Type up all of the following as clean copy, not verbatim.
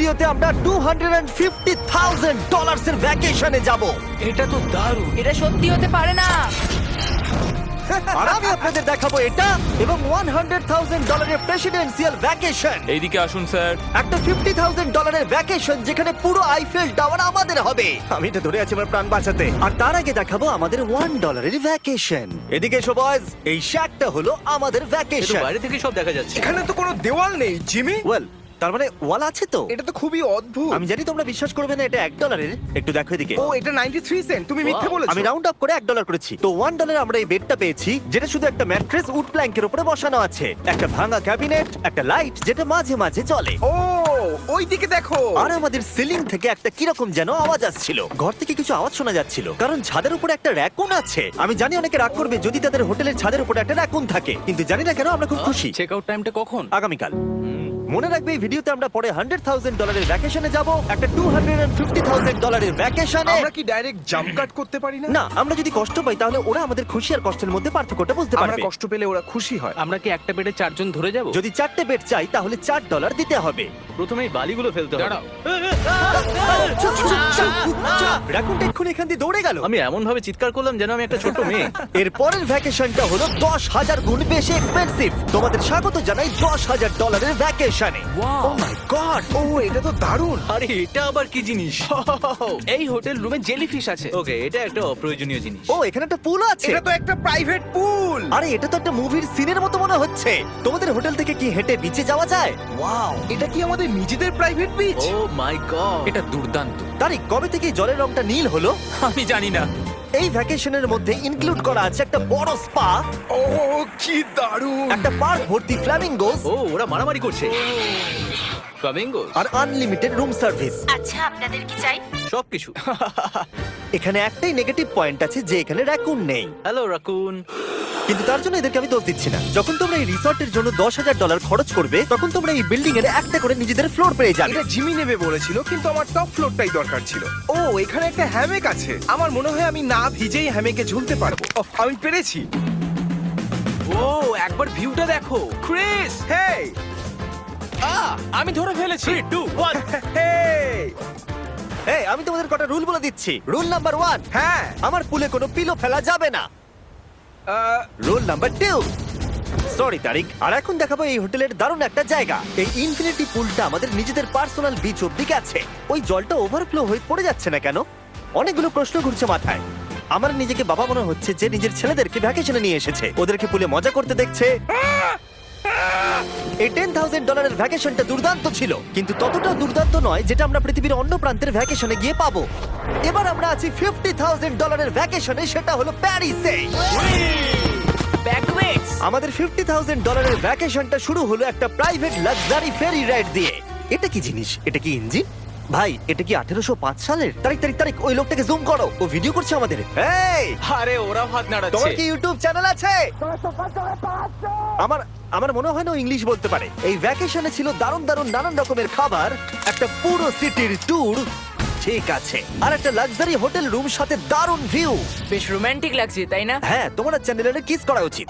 ভিডিওতে আমরা $250,000 এর ভ্যাকেশনে যাব। এটা তো দারুণ। এটা সত্যি হতে পারে না। আর আমি আপনাদের দেখাবো এটা এবং $100,000 এর প্রেসিডেন্সিয়াল ভ্যাকেশন। এইদিকে আসুন স্যার। একটা $50,000 এর ভ্যাকেশন যেখানে পুরো আইফেল টাওয়ার আমাদের হবে। আমি এটা ধরে আছি আমার প্রাণ বাঁচাতে। আর তার আগে দেখাবো আমাদের $1 এর ভ্যাকেশন। এদিকে এসো বয়স, এই শ্যাকটা হলো আমাদের ভ্যাকেশন। বাইরে থেকে সব দেখা যাচ্ছে। এখানে তো কোনো দেওয়াল নেই জিমি। ওয়েল, তার মানে ওয়াল আছে তো? এটা তো খুবই অদ্ভুত। আমি জানি তোমরা বিশ্বাস করবে না, এটা $1। একটু দেখো এদিকে। ও এটা 93 সেন্ট। তুমি মিথ্যে বলেছো। আমি রাউন্ড আপ করে $1 করেছি। তো $1 আমরা এই বেডটা পেয়েছি, যেটা শুধু একটা ম্যাট্রেস উড প্ল্যাঙ্কের উপরে বসানো আছে, একটা ভাঙা ক্যাবিনেট, একটা লাইট যেটা মাঝে মাঝে জ্বলে। ও ওই দিকে দেখো। আর আমাদের সিলিং থেকে একটা কিরকম যেন আওয়াজ আসছিল। ঘর থেকে কিছু আওয়াজ শোনা যাচ্ছিল, কারণ ছাদের উপরে একটা র‍্যাকুন আছে। আমি জানি অনেকে রাগ করবে যদি তাদের হোটেলের ছাদের উপরে একটা র‍্যাকুন থাকে, কিন্তু জানি না কেন আমরা খুব খুশি। চেক আউট টাইমটা কখন? আগামীকাল। মনে রাখবে এই ভিডিওতে আমরা পরে $100,000 এর ভ্যাকেশনে যাব, একটা $250,000 এর ভ্যাকেশনে। আমরা কি ডাইরেক্ট জাম্প কাট করতে পারি না? না, আমরা যদি কষ্ট পাই তাহলে ওরা আমাদের খুশি আর কষ্টের মধ্যে পার্থক্যটা বুঝতে আমরা পারবে। কষ্ট পেলে ওরা খুশি হয়। আমরা কি একটা বেডে 4 জন ধরে যাব? যদি 4টে বেড চাই তাহলে $4 দিতে হবে। প্রথমেই বালিগুলো ফেলতে হবে। দাঁড়াও। রাকুনটা এক্ষুনি এখান দিয়ে দৌড়ে গেল। আমি এমন ভাবে চিৎকার করলাম যেন আমি একটা ছোট মেয়ে। এর পরের ভ্যাকেশনটা হলো 10,000 গুণ বেশি এক্সপেন্সিভ। তোমাদের স্বাগত জানাই $10,000 এর ভ্যাকেশনে। ও মাই গড, ও এটা তো দারুণ। আরে এটা আবার কি জিনিস? এই হোটেল রুমে জেলিফিশ আছে। ওকে, এটা একটা অপ্রয়োজনীয় জিনিস। ও এখানে একটা পুল আছে। এটা তো একটা প্রাইভেট পুল। আরে এটা তো একটা মুভির সিনের মতো মনে হচ্ছে। তোমাদের হোটেল থেকে কি হেঁটে বিচে যাওয়া যায়? ওয়াও, এটা কি আমাদের নিজেদের প্রাইভেট বিচ? ও মাই গড, এটা দুর্দান্ত। তারিক, কবে থেকে এই জলের রংটা নীল হলো? আমি জানি না। এই ভ্যাকেশনের মধ্যে ইনক্লুড করা আছে একটা বড় স্পা, ও কি দারুণ। একটা পার্ক ভর্তি ফ্ল্যামিঙ্গোস ও ওরা মারামারি করছে। ফ্লামিঙ্গো আর আনলিমিটেড রুম সার্ভিস। আচ্ছা, আপনাদের কি চাই? সবকিছু। এখানে একটাই নেগেটিভ পয়েন্ট আছে যে এখানে র‍্যাকুন নেই, হ্যালো রাকুন। কিন্তু তার জন্য এদেরকে আমি দোষ দিচ্ছি না। যখন তোমরা এই রিসর্টের জন্য $10,000 খরচ করবে, তখন তোমরা এই বিল্ডিং এর একটা করে নিজেদের ফ্লোর পেয়ে যাবে। এটা জিমি নেবে বলেছিল, কিন্তু আমার টপ ফ্লোরটাই দরকার ছিল। ও এখানে একটা হ্যামেক আছে। আমার মনে হয় আমি না ভিজেই হ্যামেকে ঝুলতে পারবো। ওহ, আমি পেরেছি। ও একবার ভিউটা দেখো ক্রিস। হেই আমি ধরে ফেলেছি। 3 2 1 হেই। এই, আমি তোমাদের কটা রুল বলে দিচ্ছি। রুল নাম্বার 1, হ্যাঁ আমার পুলে কোনো পিলো ফেলা যাবে না। রুল নাম্বার 2, সরি তারিক। আর এখন দেখাবো এই হোটেলের দারুণ একটা জায়গা। এই ইনফিনিটি পুলটা আমাদের নিজেদের পার্সোনাল বিচ অব্দি আছে। ওই জলটা ওভারফ্লো হয়ে পড়ে যাচ্ছে না কেন? অনেকগুলো প্রশ্ন ঘুরছে মাথায়। আমার নিজেকে বাবা মনে হচ্ছে যে নিজের ছেলেদেরকে ভ্যাকেশনে নিয়ে এসেছে, ওদেরকে পুলে মজা করতে দেখছে। এই $10,000 এর ভ্যাকেশনটা দুর্দান্ত ছিল, কিন্তু ততটাও দুর্দান্ত নয় যেটা আমরা পৃথিবীর অন্য প্রান্তের ভ্যাকেশনে গিয়ে পাবো। এবার আমরা আছি $50,000 এর ভ্যাকেশনে, সেটা হলো প্যারিসে। ব্যাকওয়েটস। আমাদের $50,000 এর ভ্যাকেশনটা শুরু হলো একটা প্রাইভেট লাক্সারি ফেরি রাইড দিয়ে। এটা কি জিনিস? এটা কি ইঞ্জিন? ভাই, এটা কি 1805 সালের? তারিক তারিক তারিক, ওই লোকটাকে জুম করো, ও ভিডিও করছে আমাদের। এই, আরে ওরা হাত তোমার নাড়াচ্ছে। কি ইউটিউব চ্যানেল আছে? আমার মনে হয় না ও ইংলিশ বলতে পারে। এই ভ্যাকেশনে ছিল দারুণ দারুণ নানান রকমের খাবার, একটা পুরো সিটির ট্যুর, ঠিক আছে, আর একটা লাক্সারি হোটেল রুম সাথে দারুণ ভিউ। বেশ রোমান্টিক লাগছে, তাই না? হ্যাঁ, তোমার চ্যানেলে কিস করা উচিত।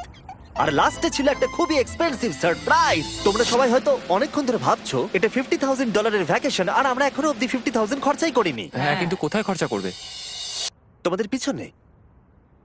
আর লাস্টে ছিল একটা খুবই এক্সপেন্সিভ সারপ্রাইজ। তোমরা সবাই হয়তো অনেকক্ষণ ধরে ভাবছো এটা $50,000 এর ভ্যাকেশন, আর আমরা এখনো অব্দি 50,000 খরচাই করিনি। হ্যাঁ, কিন্তু কোথায় খরচা করবে? তোমাদের পিছনে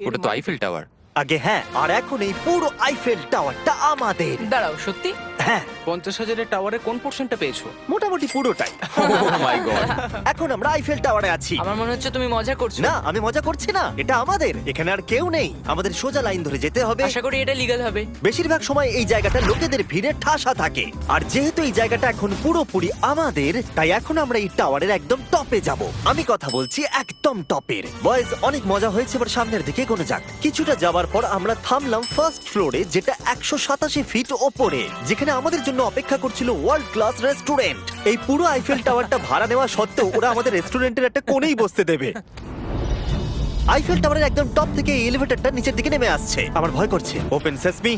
ওটা তো আইফেল টাওয়ার। আগে, হ্যাঁ, আর এখন এই পুরো আইফেল টাওয়ারটা আমাদের। দাঁড়াও, সত্যি? হ্যাঁ, 50,000 টাওয়ারে কোন পোরশনটা পেয়েছো? মোটামুটি পুরোটাই। ও মাই গড। এখন আমরা আইফেল টাওয়ারে আছি। আমার মনে হচ্ছে তুমি মজা করছো। না, আমি মজা করছি না, এটা আমাদের। এখানে আর কেউ নেই, আমাদের সোজা লাইন ধরে যেতে হবে। আশা করি এটা লিগ্যাল হবে। বেশিরভাগ সময় এই জায়গাটা লোকেদের ভিড়ে ঠাসা থাকে, আর যেহেতু এই জায়গাটা এখন পুরোপুরি আমাদের, তাই এখন আমরা এই টাওয়ারের একদম টপে যাব। আমি কথা বলছি একদম টপের। বয়েজ, অনেক মজা হয়েছে, এবার সামনের দিকে কোনো যাক। কিছুটা যাওয়ার পর আমরা থামলাম ফার্স্ট ফ্লোরে, যেটা 187 ফিট ওপরে, যেখানে আমাদের জন্য অপেক্ষা করছিল ওয়ার্ল্ড ক্লাস রেস্টুরেন্ট। এই পুরো আইফেল টাওয়ারটা ভাড়া নেওয়া সত্ত্বেও ওরা আমাদের রেস্টুরেন্টের একটা কোণেই বসতে দেবে। আইফেল টাওয়ারের একদম টপ থেকে এই এলিভেটরটা নিচের দিকে নেমে আসছে। আমার ভয় করছে। Open sesame.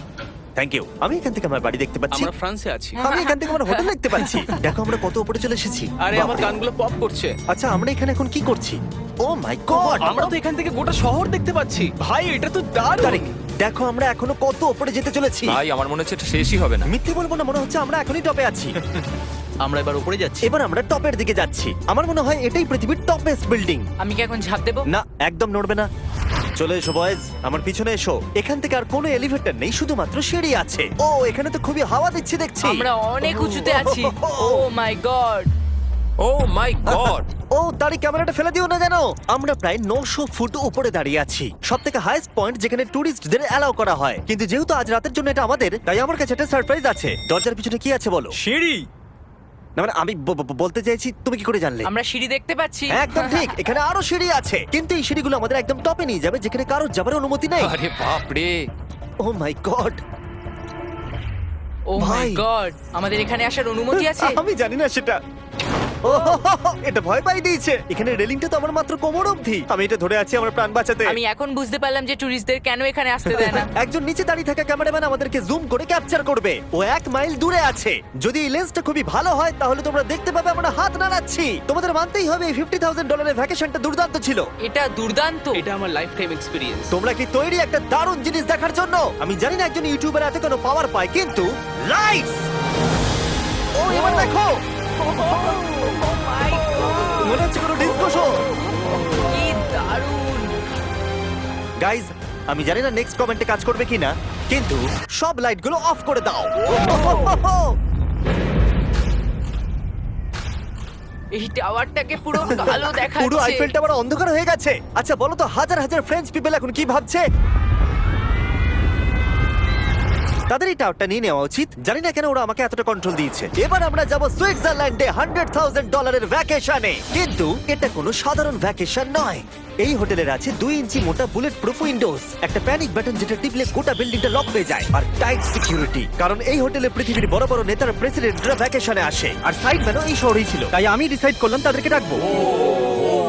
Thank you. আমি এখান থেকে আমার বাড়ি দেখতে পাচ্ছি। আমরা ফ্রান্সে আছি। আমি এখান থেকে আমার হোটেল দেখতে পাচ্ছি। দেখো আমরা কত উপরে চলে এসেছি। আরে আমার বাপরে। কানগুলো পপ করছে। আচ্ছা, আমরা এখানে এখন কি করছি? ও মাই গড, আমরা তো এখান থেকে গোটা শহর দেখতে পাচ্ছি। ভাই এটা তো দারুণ। তারিক, দেখো আমরা এখনো কত উপরে যেতে চলেছি। ভাই আমার মনে হচ্ছে এটা শেষই হবে না। মিথ্যে বলবো না, মনে হচ্ছে আমরা এখনই টপে আছি। আমরা এবার উপরে যাচ্ছি। এবার আমরা টপের দিকে যাচ্ছি। আমার মনে হয় এটাই পৃথিবীর টপেস্ট বিল্ডিং। আমি কি এখন ঝাঁপ দেবো? না, একদম নড়বে না। চলে এসো বয়েজ, আমার পিছনে এসো। এখান থেকে আর কোনো এলিভেটর নেই, শুধুমাত্র সিঁড়ি আছে। ও, এখানে তো খুবই হাওয়া দিচ্ছে দেখছি। আমরা অনেক উঁচুতে আছি। ও মাই গড! ও মাই গড! ও, তারই ক্যামেরাটা ফেলে দিও না জানো। আমরা প্রায় 900 ফুট উপরে দাঁড়িয়ে আছি, সব থেকে হাইস্ট পয়েন্ট যেখানে টুরিস্টদের অ্যালাউ করা হয়। কিন্তু যেহেতু আজ রাতের জন্য এটা আমাদের, তাই আমার কাছে একটা সারপ্রাইজ আছে। দরজার পিছনে কি আছে বলো? সিঁড়ি। না মানে আমি বলতে চাইছি, তুমি কি করে জানলে? আমরা সিঁড়ি দেখতে পাচ্ছি। একদম ঠিক, এখানে আরো সিঁড়ি আছে, কিন্তু এই সিঁড়িগুলো আমাদের একদম টপে নিয়ে যাবে, যেখানে কারোর যাবার অনুমতি নেই। আরে বাপ রে! ও মাই গড! ও মাই ভাই। গড! আমাদের এখানে আসার অনুমতি আছে? আমি জানি না সেটা। ও, এটা ভয় পাই দিয়েছে। এখানে রেলিংটা তো আমার মাত্র কোমর অবধি। আমি এটা ধরে আছি আমার প্রাণ বাঁচাতে। আমি এখন বুঝতে পারলাম যে টুরিস্টদের কেন এখানে আসতে দেয় না। একজন নিচে দাঁড়িয়ে থাকা ক্যামেরাম্যান আমাদেরকে জুম করে ক্যাপচার করবে। ও 1 মাইল দূরে আছে। যদি এই লেন্সটা খুবই ভালো হয় তাহলে তোমরা দেখতে পাবে আমরা হাত নাড়াচ্ছি। তোমাদের মানতেই হবে এই $50,000 ভ্যাকেশনটা দুর্দান্ত ছিল। এটা দুর্দান্ত। এটা আমার লাইফ টাইম এক্সপিরিয়েন্স। তোমরা কি তৈরি একটা দারুণ জিনিস দেখার জন্য? আমি জানি না একজন ইউটিউবার এত কোনো পাওয়ার পায়, কিন্তু লাইটস! ও, এবার দেখো, মনে হচ্ছে কোনো ডিস্কো শো। কি দারুণ! গাইজ, আমি জানি না নেক্সট কমেন্টে কাজ করবে কিনা, কিন্তু সব লাইটগুলো অফ করে দাও। এই টাওয়ারটাকে পুরো কালো দেখাচ্ছে। পুরো আইফেল টাওয়ার অন্ধকার হয়ে গেছে। আচ্ছা বলো তো, হাজার হাজার ফ্রেঞ্চ পিপল এখন কি ভাবছে? তাদের এই টাওয়ারটা নিয়ে নেওয়া উচিত। জানি না কেন ওরা আমাকে এতটা কন্ট্রোল দিয়েছে। এবার আমরা যাব সুইজারল্যান্ডে $100,000 ভ্যাকেশনে। কিন্তু এটা কোনো সাধারণ ভ্যাকেশন নয়। এই হোটেলের আছে 2 ইঞ্চি মোটা বুলেট প্রুফ উইন্ডোজ, একটা প্যানিক বাটন যেটা টিপলে গোটা বিল্ডিংটা লক হয়ে যায়, আর টাইট সিকিউরিটি। কারণ এই হোটেলে পৃথিবীর বড় বড় নেতারা, প্রেসিডেন্টরা ভ্যাকেশনে আসে। আর সাইডম্যানও এই শহরেই ছিল, তাই আমি ডিসাইড করলাম তাদেরকে ডাকবো।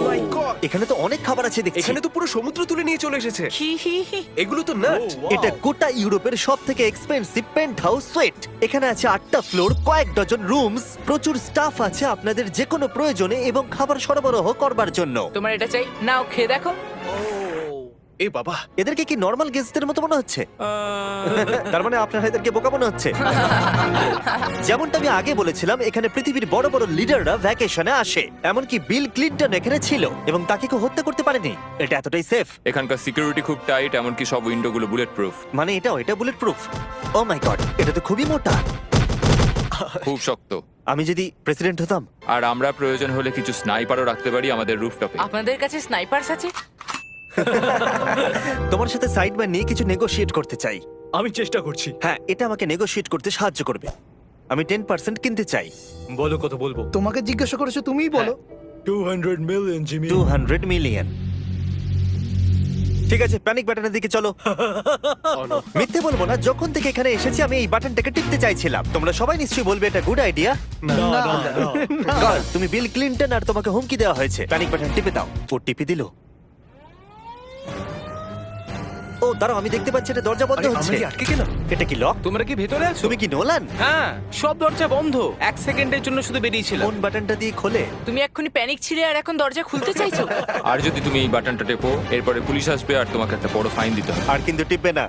মাই গড! এখানে তো অনেক খাবার আছে দেখছি। এখানে তো পুরো সমুদ্র তুলে নিয়ে চলে এসেছে। হি হি হি। এগুলো তো নাট। এটা গোটা ইউরোপের সব থেকে এক্সপেন্সিভ পেন্ট হাউস সুইট। এখানে আছে 8টা ফ্লোর, কয়েক ডজন রুমস, প্রচুর স্টাফ আছে আপনাদের যে কোনো প্রয়োজনে এবং খাবার সরবরাহ করবার জন্য। তোমার এটা চাই? নাও খেয়ে দেখো। এ বাবা! এদেরকে কি নর্মাল গেস্টদের মতো মনে হচ্ছে? তার মানে আপনারা এদেরকে বোকা মনে হচ্ছে। যেমনটা আমি আগে বলেছিলাম, এখানে পৃথিবীর বড় বড় লিডাররা ভ্যাকেশনে আসে। এমনকি বিল ক্লিনটন এখানে ছিল এবং তাকে কেউ হত্যা করতে পারেনি। এটা এতটাই সেফ। এখানকার সিকিউরিটি খুব টাইট, এমনকি সব উইন্ডোগুলো বুলেট প্রুফ। মানে এটা বুলেট প্রুফ? ও মাই গড, এটা তো খুবই মোটা। খুব শক্ত। আমি যদি প্রেসিডেন্ট হতাম। আর আমরা প্রয়োজন হলে কিছু স্নাইপারও রাখতে পারি আমাদের রুফটপে। আপনাদের কাছে স্নাইপারস আছে? তোমার সাথে সাইডম্যান নিয়ে কিছু নেগোশিয়েট করতে চাই। আমি চেষ্টা করছি। হ্যাঁ, এটা আমাকে নেগোশিয়েট করতে সাহায্য করবে। আমি 10% কিনতে চাই। বলো কত বলবো? তোমাকে জিজ্ঞাসা করেছো, তুমিই বলো। 200 মিলিয়ন জিমি। 200 মিলিয়ন। ঠিক আছে, প্যানিক বাটনের দিকে চলো। মিথ্যে বলবো না, যখন থেকে এখানে এসেছি আমি এই বাটনটাকে টিপতে চাইছিলাম। তোমরা সবাই নিশ্চয়ই বলবে এটা গুড আইডিয়া। কারণ তুমি বিল ক্লিনটন আর তোমাকে হুমকি দেওয়া হয়েছে। প্যানিক বাটন টিপে দাও। ও টিপে দিল। ও দাঁড়াও, আমি দেখতে পাচ্ছি এটা দরজা বন্ধ আরে, আমরা হচ্ছে। কি আটকে গেলাম? এটা কি লক? তোমরা কি ভেতরে আছো? তুমি কি নোলান? হ্যাঁ, সব দরজা বন্ধ। 1 সেকেন্ডের জন্য শুধু বেরিয়েছিলাম। কোন বাটনটা দিয়ে খোলে? তুমি এক্ষুনি প্যানিক ছিলে আর এখন দরজা খুলতে চাইছো? আর যদি তুমি এই বাটনটা টেপো, এরপরে পুলিশ আসবে আর তোমাকে একটা বড় ফাইন দিতে হবে। আর কিন্তু টিপবে না।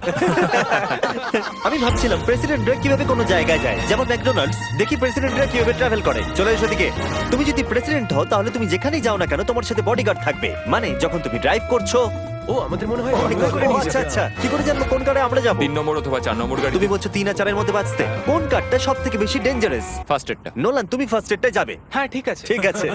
আমি ভাবছিলাম প্রেসিডেন্টরা কিভাবে কোনো জায়গায় যায়, যেমন ম্যাকডোনাল্ডস। দেখি প্রেসিডেন্টরা কিভাবে ট্রাভেল করে। চলে এসো দিকে। তুমি যদি প্রেসিডেন্ট হও তাহলে তুমি যেখানেই যাও না কেন তোমার সাথে বডিগার্ড থাকবে। মানে যখন তুমি ড্রাইভ করছো। ও, আমাদের মনে হয় অনেক করে ও, নিয়ে আচ্ছা যাবে। আচ্ছা, কি করে জানবো কোন কারে আমরা যাবো? 3 নম্বর অথবা 4 নম্বর গাড়ি। তুমি বলছো 3 আর 4 এর মধ্যে বাঁচতে। কোন কারটা সব থেকে বেশি ডেঞ্জারাস? ফার্স্ট এডটা। নোলান, তুমি ফার্স্ট এডটায় যাবে। হ্যাঁ, ঠিক আছে। ঠিক আছে।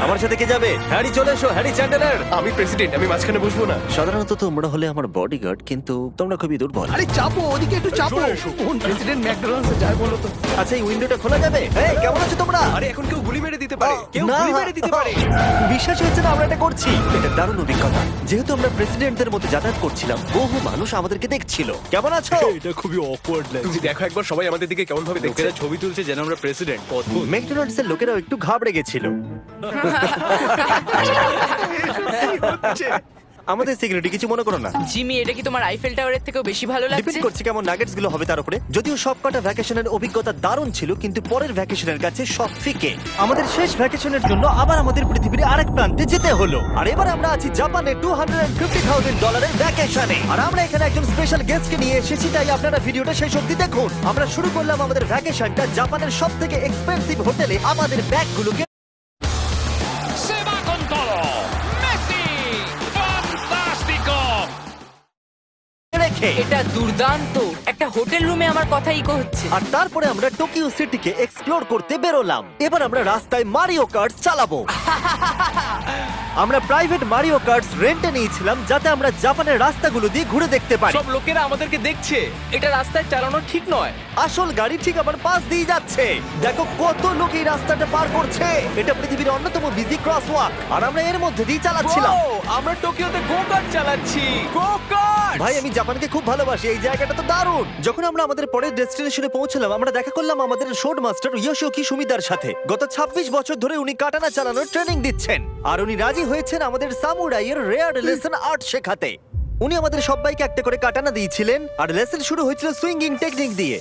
আমার সাথে কে যাবে? হ্যারি, চলে এসো। Harry Chandler. আমি প্রেসিডেন্ট, আমি মাঝখানে বসবো না। সাধারণত তোমরা হলে আমার বডিগার্ড, কিন্তু তোমরা খুবই দুর্বল। আরে চাপো, ওদিকে একটু চাপো। কোন প্রেসিডেন্ট ম্যাকডোনাল্ডসে যায় বলো তো? আচ্ছা, এই উইন্ডোটা খোলা যাবে? এই, কেমন আছো তোমরা? আরে, এখন কেউ গুলি মেরে দিতে পারে। কেউ না। গুলি মেরে দিতে পারে। বিশ্বাস হচ্ছে না আমরা এটা করছি। এটা দারুণ অভিজ্ঞতা। যেহেতু আমরা প্রেসিডেন্টদের মধ্যে যাতায়াত করছিলাম, বহু মানুষ আমাদেরকে দেখছিল। কেমন আছো? এটা খুবই অকওয়ার্ড তুমি লাগছে। দেখো একবার সবাই আমাদের দিকে কেমন ভাবে দেখছে। লোকেরা ছবি তুলছে যেন আমরা প্রেসিডেন্ট। অদ্ভুত। ম্যাকডোনাল্ডস এর লোকেরাও একটু ঘাবড়ে গেছিল। আমাদের সিকিউরিটি কিছু মনে করো না। জিমি, এটা কি তোমার আইফেল টাওয়ারের থেকেও বেশি ভালো ডিপেন্ড লাগছে? করছে কেমন নাগেটস গুলো হবে তার উপরে। যদিও সবকটা ভ্যাকেশনের অভিজ্ঞতা দারুণ ছিল, কিন্তু পরের ভ্যাকেশনের কাছে সব ফিকে। আমাদের শেষ ভ্যাকেশনের জন্য আবার আমাদের পৃথিবীর আরেক প্রান্তে যেতে হলো। আর এবার আমরা আছি জাপানে $250,000 ভ্যাকেশনে। আর আমরা এখানে একজন স্পেশাল গেস্টকে নিয়ে এসেছি, তাই আপনারা ভিডিওটা শেষ অবধি দেখুন। আমরা শুরু করলাম আমাদের ভ্যাকেশনটা জাপানের সবথেকে এক্সপেন্সিভ হোটেলে আমাদের ব্যাগগুলোকে Se va con todo. Messi. Fantástico. রেখে। এটা দুর্দান্ত। একটা হোটেল রুমে আমার কথা ইকো হচ্ছে। আর তারপরে আমরা টোকিও সিটিকে এক্সপ্লোর করতে বেরোলাম। এবার আমরা রাস্তায় মারিও কার্টস চালাবো। আমরা প্রাইভেট মারিও কার্টস রেন্টে নিয়েছিলাম, যাতে আমরা জাপানের রাস্তাগুলো দিয়ে ঘুরে দেখতে পারি। সব লোকেরা আমাদেরকে দেখছে, এটা রাস্তায় চালানো ঠিক নয়। আসল গাড়ি ঠিক আমার পাশ দিয়ে যাচ্ছে। দেখো কত লোক এই রাস্তাটা পার করছে। এটা পৃথিবীর অন্যতম বিজি ক্রসওয়াক, আর আমরা এর মধ্যে দিয়ে চালাচ্ছিলাম। ও, আমরা টোকিওতে গো কার্ট চালাচ্ছি। গো কার্ট! ভাই, আমি জাপানকে খুব ভালোবাসি। এই জায়গাটা তো দারুণ। যখন আমরা আমাদের পরের ডেস্টিনেশনে পৌঁছলাম, আমরা দেখা করলাম আমাদের শোড মাস্টার ইয়োশিওকি সুমিদার সাথে। গত 26 বছর ধরে উনি কাটানা চালানোর ট্রেনিং দিচ্ছেন, আর উনি রাজি হয়েছেন আমাদের সামুরাইয়ের রেয়ার লেসন আর্ট শেখাতে। উনি আমাদের সবাইকে একটা করে কাটানা দিয়েছিলেন, আর লেসন শুরু হয়েছিল সুইঙ্গিং টেকনিক দিয়ে।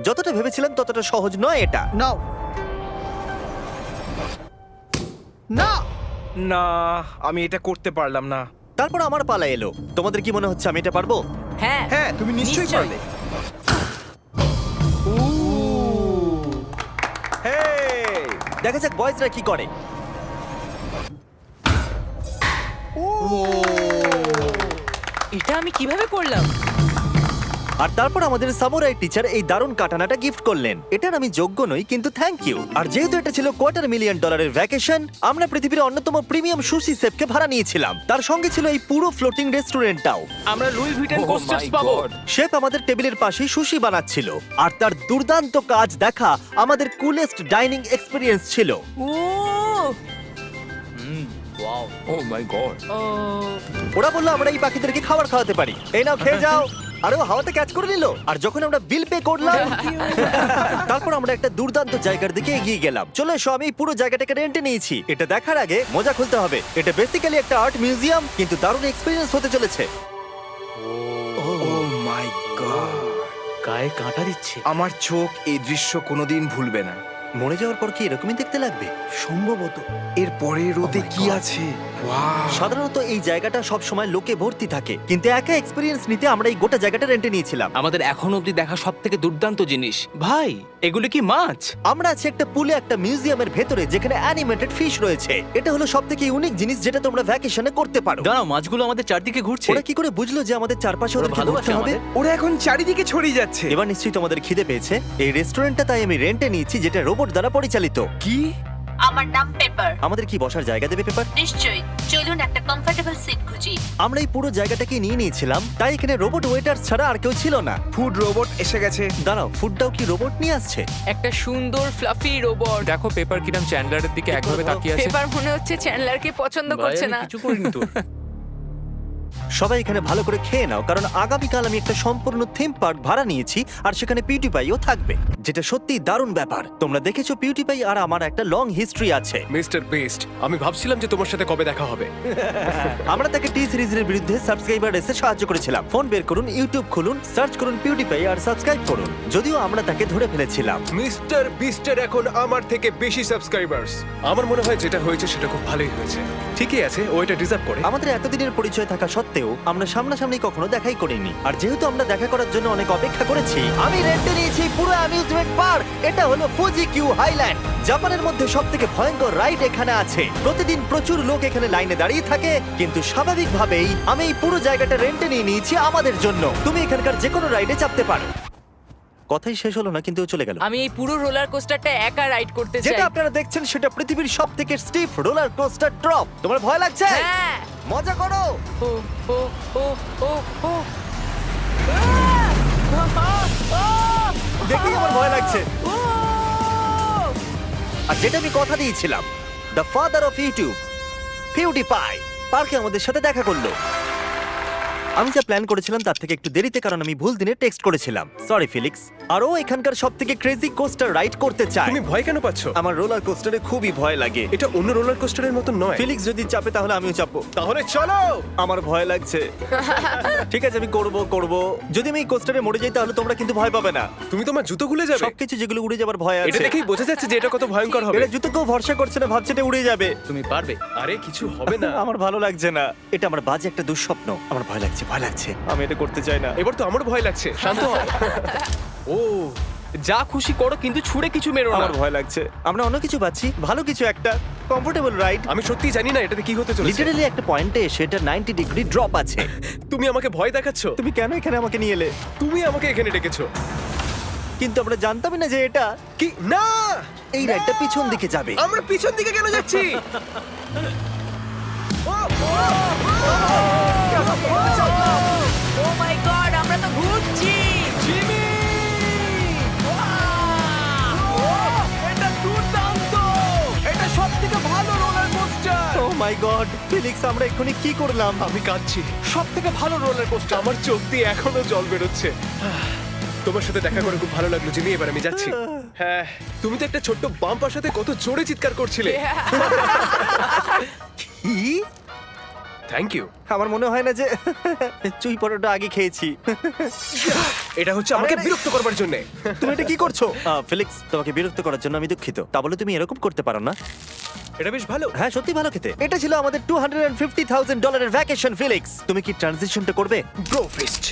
যতটা ভেবেছিলাম ততটা সহজ নয় এটা। নাও না না, আমি এটা করতে পারলাম না। তারপর আমার পালা এলো। তোমাদের কি মনে হচ্ছে আমি এটা পারবো? হ্যাঁ হ্যাঁ, তুমি নিশ্চয়ই পারবে। হেই! দেখা যাক বয়েজরা কি করে। এটা আমি কিভাবে করলাম? আর তারপর আমাদের সামুরাই টিচার এই দারুণ কাটানাটা গিফট করলেন। এটার আমি যোগ্য নই, কিন্তু থ্যাংক ইউ। আর যেহেতু এটা ছিল $250,000 ভ্যাকেশন, আমরা পৃথিবীর অন্যতম প্রিমিয়াম সুশি শেফকে ভাড়া নিয়েছিলাম। তার সঙ্গে ছিল এই পুরো ফ্লোটিং রেস্টুরেন্টটাও। আমরা লুই ভিটেন Oh কোস্টার্স my পাবো। God. শেফ আমাদের টেবিলের পাশেই সুশি বানাচ্ছিল, আর তার দুর্দান্ত কাজ দেখা আমাদের কুলেস্ট ডাইনিং এক্সপিরিয়েন্স ছিল। ও Oh my god. ও ওরা বললো আমরা এই পাখিদেরকে খাবার খাওয়াতে পারি। এই নাও, খেয়ে যাও। আরে ও হাওয়াতে ক্যাচ করে নিল। আর যখন আমরা বিল পে করলাম, তারপর আমরা একটা দুর্দান্ত জায়গার দিকে এগিয়ে গেলাম। চলো এসো, আমি এই পুরো জায়গাটাকে রেন্টে নিয়েছি। এটা দেখার আগে মজা খুলতে হবে। এটা বেসিক্যালি একটা আর্ট মিউজিয়াম, কিন্তু দারুণ এক্সপেরিয়েন্স হতে চলেছে। ও মাই গড! গায়ে কাঁটা দিচ্ছে। আমার চোখ এই দৃশ্য কোনোদিন ভুলবে না। মরে যাওয়ার পর কি এরকমই দেখতে লাগবে? সম্ভবত। এর পরে রোদে কি আছে? ওয়াও! সাধারণত এই জায়গাটা সব সময় লোকে ভর্তি থাকে, কিন্তু একা এক্সপেরিয়েন্স নিতে আমরা এই গোটা জায়গাটা রেন্টে নিয়েছিলাম। আমাদের এখন অবধি দেখা সব থেকে দুর্দান্ত জিনিস। ভাই, এগুলো কি মাছ? আমরা আছি একটা পুলে, একটা মিউজিয়ামের ভেতরে, যেখানে অ্যানিমেটেড ফিশ রয়েছে। এটা হলো সবথেকে ইউনিক জিনিস যেটা তোমরা ভ্যাকেশনে করতে পারো। দাঁড়াও, মাছগুলো আমাদের চারদিকে ঘুরছে। ওরা কি করে বুঝলো যে আমাদের চারপাশে ওরা ওদেরকে ভালোবাসে ঘুরতে হবে? আমাদের। ওরা এখন চারিদিকে ছড়িয়ে যাচ্ছে। এবার নিশ্চয়ই তোমাদের খিদে পেয়েছে। এই রেস্টুরেন্টটা তাই আমি রেন্টে নিয়েছি, যেটা রোবট দ্বারা পরিচালিত। কি? আমার নাম পেপার। আমাদের কি বসার জায়গা দেবে পেপার? নিশ্চয়ই, চলুন একটা কমফোর্টেবল সিট খুঁজি। আমরা এই পুরো জায়গাটাকে নিয়ে নিয়েছিলাম, তাই এখানে রোবট ওয়েটার ছাড়া আর কেউ ছিল না। ফুড রোবট এসে গেছে। দাঁড়াও, ফুডটাও কি রোবট নিয়ে আসছে? একটা সুন্দর ফ্লাফি রোবট। দেখো পেপার কিরাম চ্যান্ডলারের দিকে একভাবে তাকিয়ে আছে। পেপার মনে হচ্ছে চ্যান্ডলারকে পছন্দ ভাই, করছে আমি না। কিছু করিনি তো। সবাই এখানে ভালো করে খেয়ে নাও, কারণ আগামীকাল আমি একটা সম্পূর্ণ থিম পার্ক ভাড়া নিয়েছি, আর সেখানে পিউটিপাইও থাকবে, যেটা সত্যি দারুণ ব্যাপার। তোমরা দেখেছো পিউটিপাই আর আমার একটা লং হিস্ট্রি আছে। মিস্টার বেস্ট, আমি ভাবছিলাম যে তোমার সাথে কবে দেখা হবে। আমরা তাকে টি সিরিজের বিরুদ্ধে সাবস্ক্রাইবার রেসে সাহায্য করেছিলাম। ফোন বের করুন, ইউটিউব খুলুন, সার্চ করুন পিউটিপাই আর সাবস্ক্রাইব করুন। যদিও আমরা তাকে ধরে ফেলেছিলাম। মিস্টার বিস্টের এখন আমার থেকে বেশি সাবস্ক্রাইবার্স। আমার মনে হয় যেটা হয়েছে সেটা খুব ভালোই হয়েছে। ঠিকই আছে, ও এটা ডিজার্ভ করে। আমাদের এতদিনের পরিচয় থাকা সত্ত্বেও আমরা সামনাসামনি কখনো দেখাই করিনি, আর যেহেতু আমরা দেখা করার জন্য অনেক অপেক্ষা করেছি, আমি রেন্টে নিয়েছি পুরো অ্যামিউজমেন্ট পার্ক। এটা হলো ফুজি কিউ হাইল্যান্ড। জাপানের মধ্যে সবথেকে ভয়ঙ্কর রাইড এখানে আছে। প্রতিদিন প্রচুর লোক এখানে লাইনে দাঁড়িয়ে থাকে, কিন্তু স্বাভাবিকভাবেই আমি এই পুরো জায়গাটা রেন্টে নিয়ে নিয়েছি আমাদের জন্য। তুমি এখানকার যে কোনো রাইডে চাপতে পারো। কথাই শেষ হলো না, কিন্তু ও চলে গেল। আমি এই পুরো রোলার কোস্টারটা একা রাইড করতে চাই। যেটা আপনারা দেখছেন সেটা পৃথিবীর সবথেকে স্টিফ রোলার কোস্টার ড্রপ। তোমার ভয় লাগছে? হ্যাঁ। মজা করো। ও ও ও ও ও দেখেই আমার ভয় লাগছে। ও আর যেটা আমি কথা দিয়েছিলাম, দ্য ফাদার অফ ইউটিউব, পিউটিপাই, পার্কে আমাদের সাথে দেখা করলো। আমি যা প্ল্যান করেছিলাম তার থেকে একটু দেরিতে, কারণ আমি ভুল দিনে টেক্সট করেছিলাম। সরি ফিলিক্স। আর ও এখানকার সবথেকে ক্রেজি কোস্টার রাইড করতে চায়। তুমি ভয় কেন পাচ্ছ? আমার রোলার কোস্টারে খুবই ভয় লাগে। এটা অন্য রোলার কোস্টারের মতো নয়। ফিলিক্স যদি চাপে তাহলে আমিও চাপবো। তাহলে চলো। আমার ভয় লাগছে। ঠিক আছে, আমি করব। যদি আমি এই কোস্টারে মরে যাই তাহলে তোমরা কিন্তু ভয় পাবে না। তুমি তোমার জুতো খুলে যাবে। সবকিছু যেগুলো উড়ে যাবার ভয় এটা আছে। দেখেই বোঝা যাচ্ছে যে এটা কত ভয়ঙ্কর হবে। এরা জুতোকেও ভরসা করছে না, ভাবছে এটা উড়ে যাবে। তুমি পারবে। আরে কিছু হবে না। আমার ভালো লাগছে না। এটা আমার বাজে একটা দুঃস্বপ্ন। আমার ভয় লাগছে। আমি এটা করতে চাই না। এবার তো আমার ভয় লাগছে। শান্ত হও। ও যা খুশি করো, কিন্তু ছুঁড়ে কিছু মেরো না। আমার ভয় লাগছে। আমরা অন্য কিছু পাচ্ছি, ভালো কিছু একটা কমফোর্টেবল রাইড। আমি সত্যি জানি না এটাতে কি হতে চলেছে। লিটারালি একটা পয়েন্টে সেটা 90 ডিগ্রি ড্রপ আছে। তুমি আমাকে ভয় দেখাচ্ছ। তুমি কেন এখানে আমাকে নিয়ে এলে? তুমি আমাকে এখানে ডেকেছো। কিন্তু আমরা জানতামই না যে এটা কি না, এই রাইডটা পিছন দিকে যাবে। আমরা পিছন দিকে কেন যাচ্ছি? ও মাই গড, আমরা তো ঘুরছি। জিমি! এটা দুর্দান্ত! এটা সবথেকে ভালো রোলার কোস্টার! ও মাই গড, ফিলিক্স আমরা এক্ষুনি কি করলাম? আমি কাঁদছি। সবথেকে ভালো রোলার কোস্টার! আমার চোখ দিয়ে এখনো জল বেরোচ্ছে। তোমার সাথে দেখা করে খুব ভালো লাগলো জিমি। এবার আমি যাচ্ছি। হ্যাঁ, তুমি তো একটা ছোট্ট বাম্পার সাথে কত জোরে চিৎকার করছিলে। কি? Thank you. আমার মনে হয় না যে চুই পরোটা আগে খেয়েছি। এটা হচ্ছে আমাকে আরে, বিরক্ত করবার জন্য। তুমি এটা কি করছো? ফিলিক্স, তোমাকে বিরক্ত করার জন্য আমি দুঃখিত। তা বলে তুমি এরকম করতে পারো না। এটা বেশ ভালো। হ্যাঁ, সত্যি ভালো খেতে। এটা ছিল আমাদের $250,000 ভ্যাকেশন। ফিলিক্স, তুমি কি ট্রানজিশনটা করবে? Bro feast.